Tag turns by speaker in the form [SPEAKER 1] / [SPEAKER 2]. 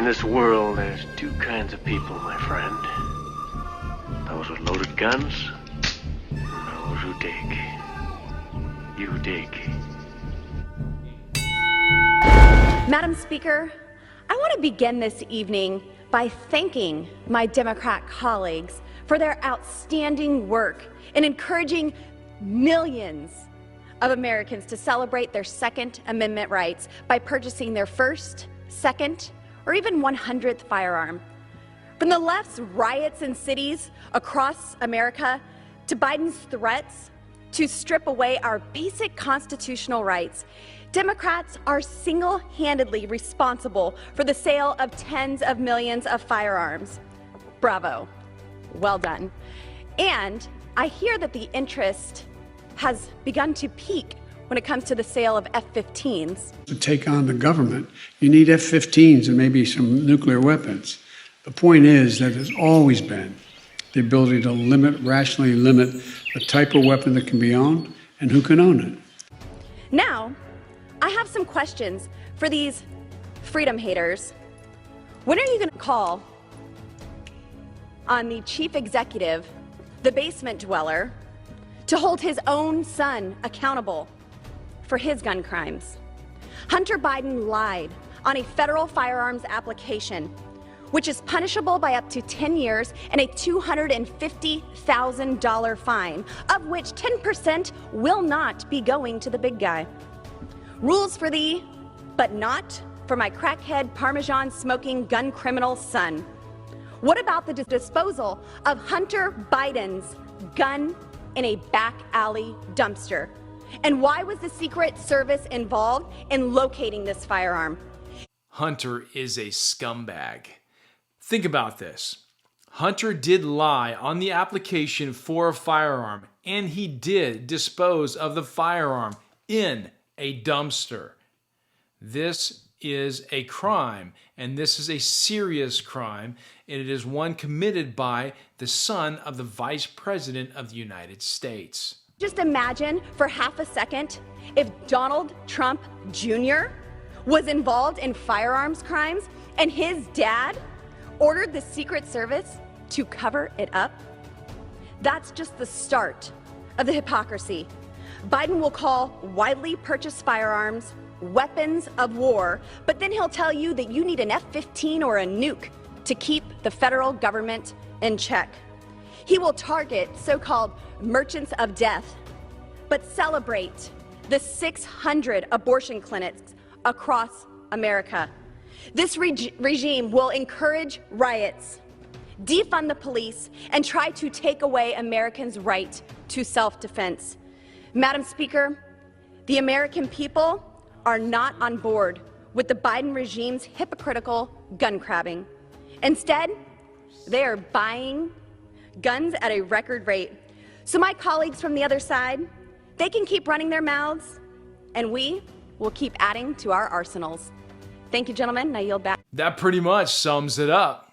[SPEAKER 1] this world, there's two kinds of people, my friend. Those with loaded guns, and those who dig. You dig.
[SPEAKER 2] Madam Speaker, I want to begin this evening by thanking my Democrat colleagues for their outstanding work in encouraging millions of Americans to celebrate their Second Amendment rights by purchasing their first, second, or even 100th firearm. From the left's riots in cities across America to Biden's threats to strip away our basic constitutional rights, Democrats are single-handedly responsible for the sale of tens of millions of firearms. Bravo. Well done. And I hear that the interest has begun to peak when it comes to the sale of F-15s.
[SPEAKER 3] To take on the government, you need F-15s and maybe some nuclear weapons. The point is that there's always been the ability to rationally limit the type of weapon that can be owned and who can own it.
[SPEAKER 2] Now, I have some questions for these freedom haters. When are you going to call on the chief executive, the basement dweller, to hold his own son accountable for his gun crimes? Hunter Biden lied on a federal firearms application, which is punishable by up to 10 years and a $250,000 fine, of which 10% will not be going to the big guy. Rules for thee, but not for my crackhead Parmesan-smoking gun criminal son. What about the disposal of Hunter Biden's gun in a back alley dumpster? And why was the Secret Service involved in locating this firearm?
[SPEAKER 4] Hunter is a scumbag. Think about this. Hunter did lie on the application for a firearm, and he did dispose of the firearm in a dumpster. This is a crime, and this is a serious crime, and it is one committed by the son of the Vice President of the United States.
[SPEAKER 2] Just imagine for half a second if Donald Trump Jr. was involved in firearms crimes and his dad ordered the Secret Service to cover it up. That's just the start of the hypocrisy. Biden will call widely purchased firearms weapons of war, but then he'll tell you that you need an F-15 or a nuke to keep the federal government in check. He will target so-called merchants of death, but celebrate the 600 abortion clinics across America. This regime will encourage riots, defund the police, and try to take away Americans' right to self-defense. Madam Speaker, the American people are not on board with the Biden regime's hypocritical gun grabbing. Instead, they are buying guns at a record rate. So my colleagues from the other side, they can keep running their mouths, and we will keep adding to our arsenals. Thank you, gentlemen. I yield back.
[SPEAKER 4] That pretty much sums it up.